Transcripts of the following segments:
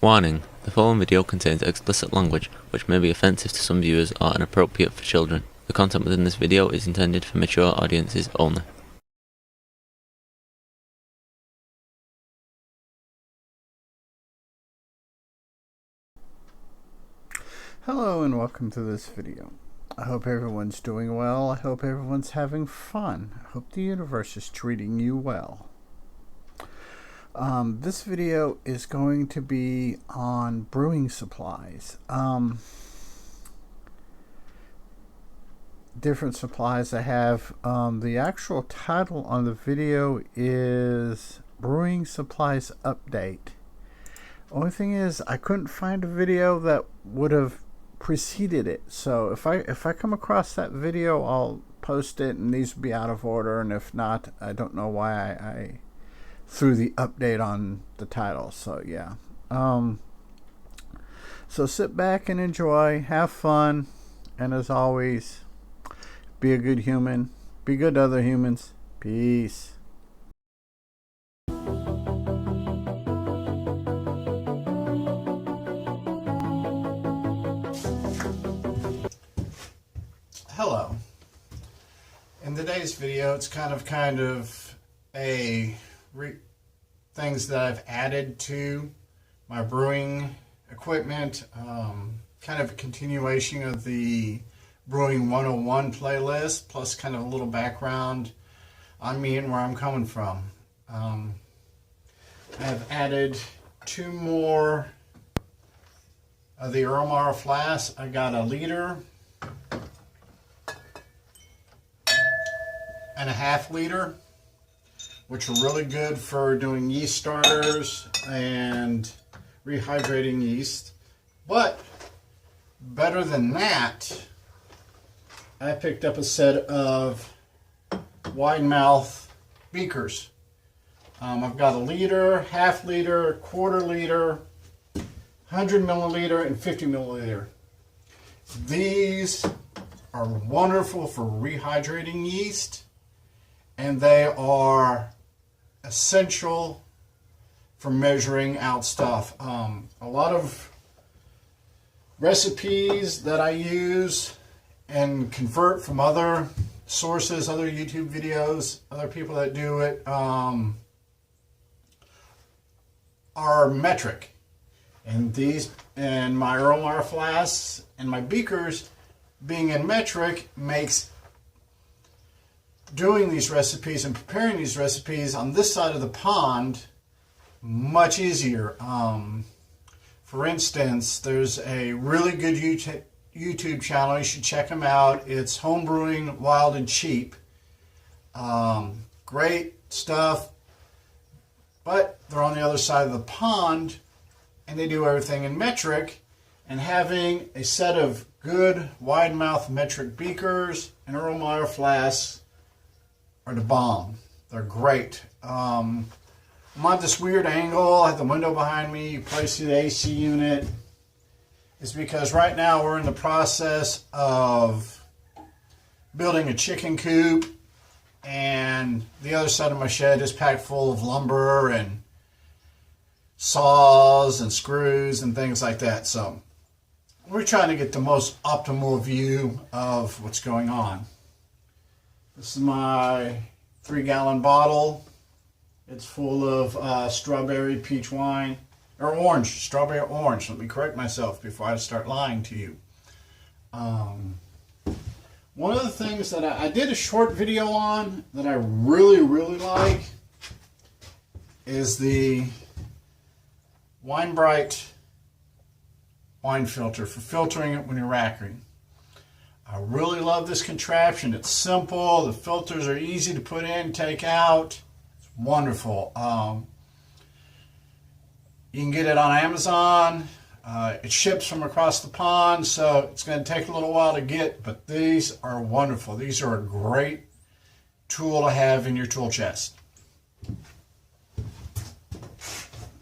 Warning: the following video contains explicit language which may be offensive to some viewers or inappropriate for children. The content within this video is intended for mature audiences only. Hello and welcome to this video. I hope everyone's doing well. I hope everyone's having fun. I hope the universe is treating you well. This video is going to be on brewing supplies. Different supplies I have. The actual title on the video is Brewing Supplies Update. Only thing is, I couldn't find a video that would have preceded it. So if I come across that video, I'll post it, and these will be out of order. And if not, I don't know why I threw the update on the title. So yeah. So sit back and enjoy, have fun, and as always, be a good human, be good to other humans. Peace. Hello. In today's video, it's kind of a things that I've added to my brewing equipment, kind of a continuation of the Brewing 101 playlist, plus kind of a little background on me and where I'm coming from. I have added two more of the Aromara flasks. I got a liter and a half-liter, which are really good for doing yeast starters and rehydrating yeast. But better than that, I picked up a set of wide mouth beakers. I've got a liter, half-liter, quarter-liter, 100 milliliter, and 50 milliliter. These are wonderful for rehydrating yeast, and they are essential for measuring out stuff. A lot of recipes that I use and convert from other sources, other YouTube videos, other people that do it, are metric. And these, and my Aromara flasks and my beakers being in metric makes doing these recipes and preparing these recipes on this side of the pond much easier. For instance, there's a really good YouTube channel. You should check them out. It's Homebrewing, Wild and Cheap. Great stuff, but they're on the other side of the pond, and they do everything in metric. And having a set of good wide mouth metric beakers and Aromara flasks are the bomb. They're great. I'm on this weird angle. I have the window behind me. You probably see the AC unit. It's because right now we're in the process of building a chicken coop, and the other side of my shed is packed full of lumber and saws and screws and things like that. So we're trying to get the most optimal view of what's going on. This is my 3-gallon bottle. It's full of strawberry peach wine, or orange, strawberry orange. Let me correct myself before I start lying to you. One of the things that I did a short video on that I really like is the Wine Bright wine filter for filtering it when you're racking. I really love this contraption. It's simple. The filters are easy to put in, take out. It's wonderful. You can get it on Amazon. It ships from across the pond, so it's going to take a little while to get, but these are wonderful. These are a great tool to have in your tool chest.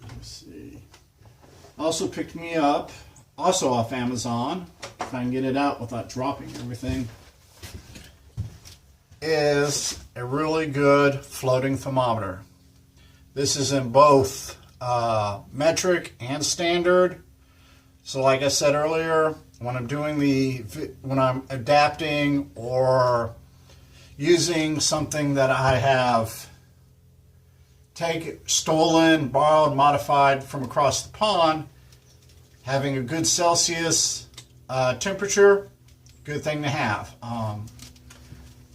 Let's see. Also picked me up, also off Amazon, if I can get it out without dropping everything, is a really good floating thermometer. This is in both metric and standard. So like I said earlier, when I'm adapting or using something that I have stolen, borrowed, modified from across the pond, having a good Celsius temperature, good thing to have.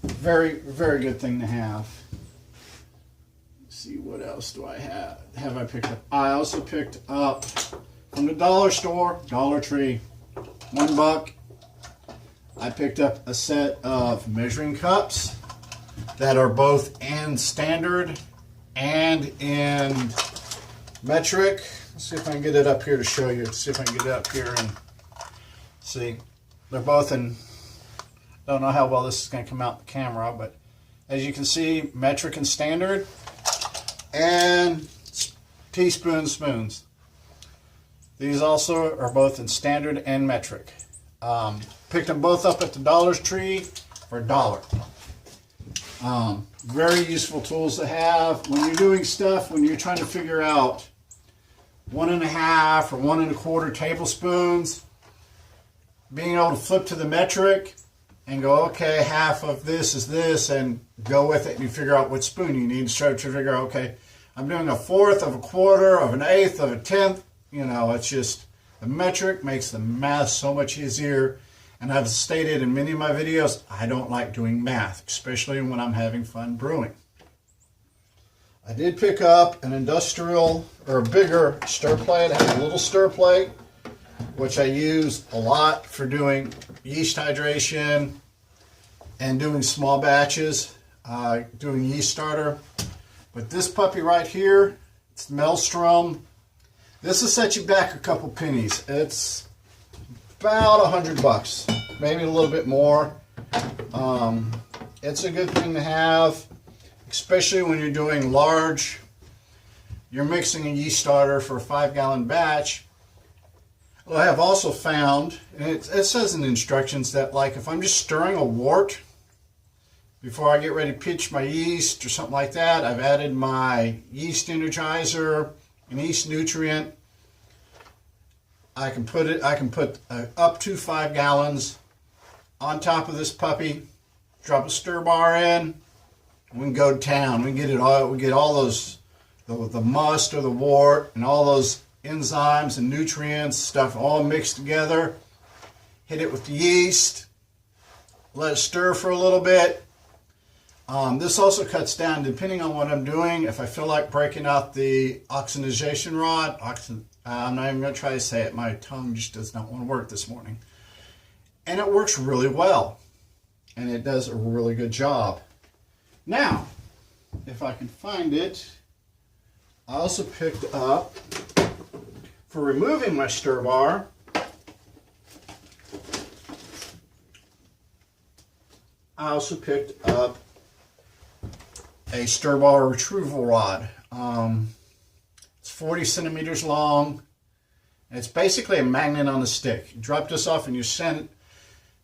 Very, very good thing to have. Let's see, what else do I have I picked up? I also picked up from the dollar store, Dollar Tree, $1. I picked up a set of measuring cups that are both in standard and in metric. Let's see if I can get it up here to show you. Let's see if I can get it up here and see. They're both in, don't know how well this is going to come out in the camera, but as you can see, metric and standard, and teaspoons, spoons. These also are both in standard and metric. Picked them both up at the Dollar Tree for $1. Very useful tools to have when you're doing stuff, when you're trying to figure out 1.5 or 1.25 tablespoons. Being able to flip to the metric and go, okay, half of this is this, and go with it, and you figure out what spoon you need to start to figure out, okay, I'm doing 1/4 of 1/4 of 1/8 of 1/10. You know, it's just, the metric makes the math so much easier. And I've stated in many of my videos, I don't like doing math, especially when I'm having fun brewing. I did pick up an industrial, or a bigger stir plate. I have a little stir plate, which I use a lot for doing yeast hydration and doing small batches, doing yeast starter. But this puppy right here, it's the Maelstrom. This will set you back a couple pennies. It's about $100, maybe a little bit more. It's a good thing to have, especially when you're doing large. You're mixing a yeast starter for a 5-gallon batch. Well, I have also found, and it says in the instructions that, like, if I'm just stirring a wort before I get ready to pitch my yeast or something like that, I've added my yeast energizer, an yeast nutrient. I can put up to 5 gallons on top of this puppy, drop a stir bar in, and we can go to town. We can get it all. We get all those, the must or the wort and all those enzymes and nutrients, stuff all mixed together. Hit it with the yeast. Let it stir for a little bit. This also cuts down, depending on what I'm doing, if I feel like breaking out the oxidization rod. I'm not even going to try to say it. My tongue just does not want to work this morning. And it works really well. And it does a really good job. Now, if I can find it, I also picked up, for removing my stir bar, I also picked up a stir bar retrieval rod. It's 40 centimeters long. And it's basically a magnet on a stick. You drop this off and you send it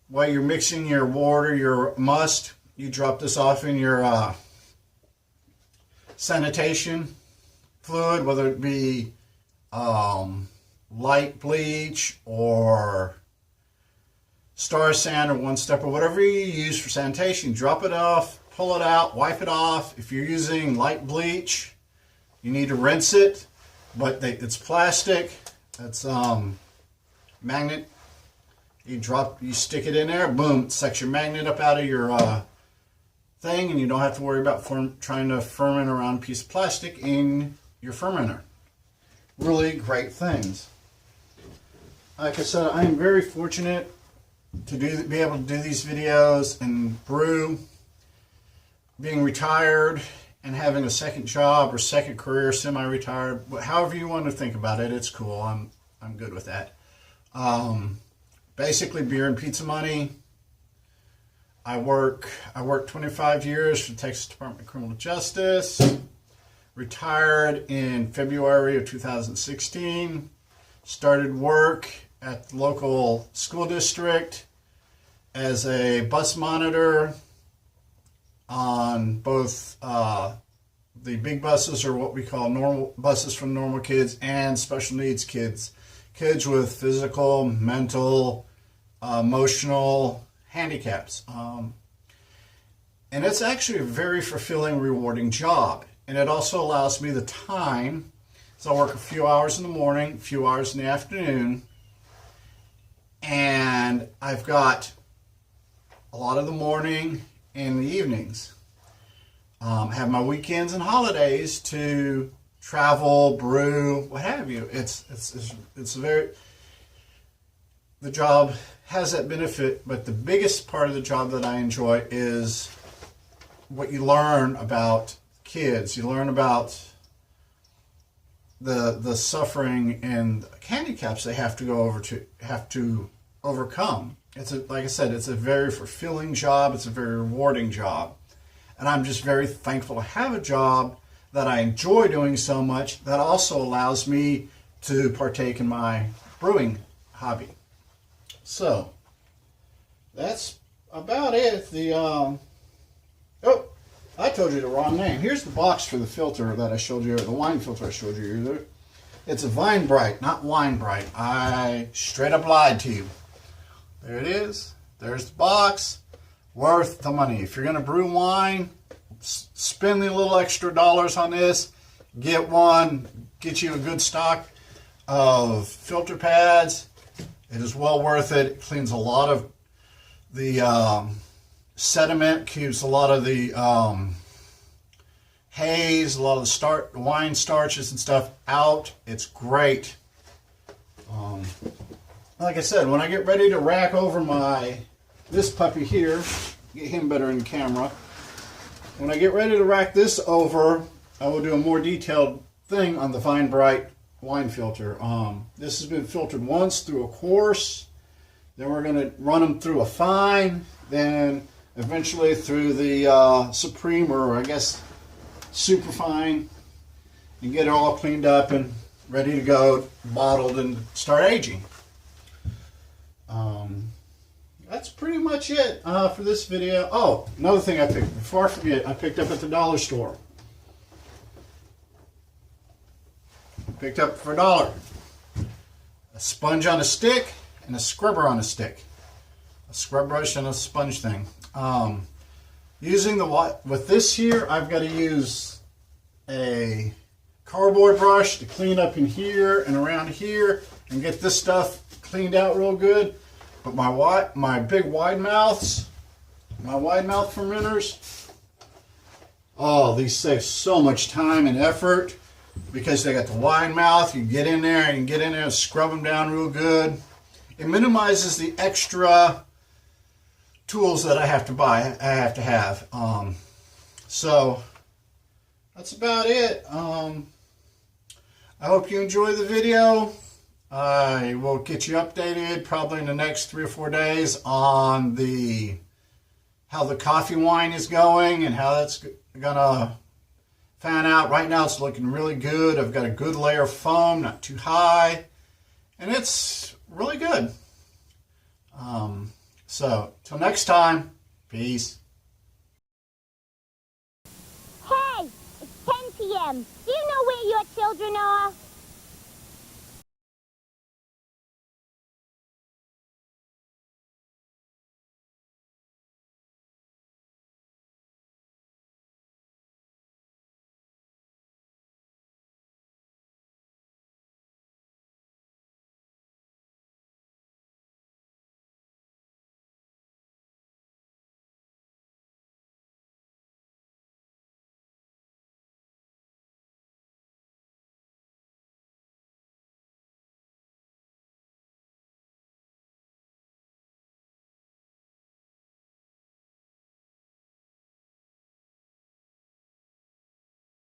while you're mixing your water, your must. You drop this off in your sanitation fluid, whether it be light bleach or Star Sand or One Step or whatever you use for sanitation. Drop it off, pull it out, wipe it off. If you're using light bleach, you need to rinse it, but it's plastic. That's magnet. You stick it in there, boom, it sucks your magnet up out of your thing, and you don't have to worry about trying to ferment around a piece of plastic in your fermenter. Really great things. Like I said, I am very fortunate to be able to do these videos and brew. Being retired and having a second job or second career, semi-retired, however you want to think about it, it's cool. I'm good with that. Basically, beer and pizza money. I worked 25 years for the Texas Department of Criminal Justice. Retired in February of 2016. Started work at the local school district as a bus monitor on both The big buses are what we call normal buses for normal kids and special needs kids. Kids with physical, mental, emotional handicaps. And it's actually a very fulfilling, rewarding job. And it also allows me the time. So I work a few hours in the morning, a few hours in the afternoon. And I've got a lot of the morning and the evenings. Have my weekends and holidays to travel, brew, what have you. It's very, the job has that benefit, but the biggest part of the job that I enjoy is what you learn about kids. You learn about the suffering and handicaps they have to overcome. Like I said, it's a very fulfilling job. It's a very rewarding job. And I'm just very thankful to have a job that I enjoy doing so much that also allows me to partake in my brewing hobby. So that's about it. Oh, I told you the wrong name. Here's the box for the filter that I showed you, the wine filter I showed you. It's a Vine Bright, not Wine Bright. I straight up lied to you. There it is. There's the box. Worth the money. If you're going to brew wine, spend the little extra dollars on this. Get one. Get you a good stock of filter pads. It is well worth it. It cleans a lot of the sediment, keeps a lot of the haze, a lot of the wine starches and stuff out. It's great. Like I said, when I get ready to rack over this puppy here, get him better in the camera. When I get ready to rack this over, I will do a more detailed thing on the Vine Bright wine filter. This has been filtered once through a course. Then we're going to run them through a fine. Then eventually through the Supreme, or I guess super fine, and get it all cleaned up and ready to go, bottled, and start aging. That's pretty much it for this video. Oh, another thing before I forget, I picked up at the dollar store. Picked up for $1. A sponge on a stick and a scrubber on a stick. A scrub brush and a sponge thing. With this here, I've got to use a cardboard brush to clean up in here and around here and get this stuff cleaned out real good. But my big wide mouth fermenters, oh, these save so much time and effort because they got the wide mouth. You get in there and scrub them down real good. It minimizes the extra tools that I have to have. So that's about it. I hope you enjoy the video. I will get you updated probably in the next 3 or 4 days on how the coffee wine is going and how that's gonna fan out. Right now it's looking really good. I've got a good layer of foam, not too high, and it's really good. So till next time, peace. Hey, it's 10 p.m. Do you know where your children are?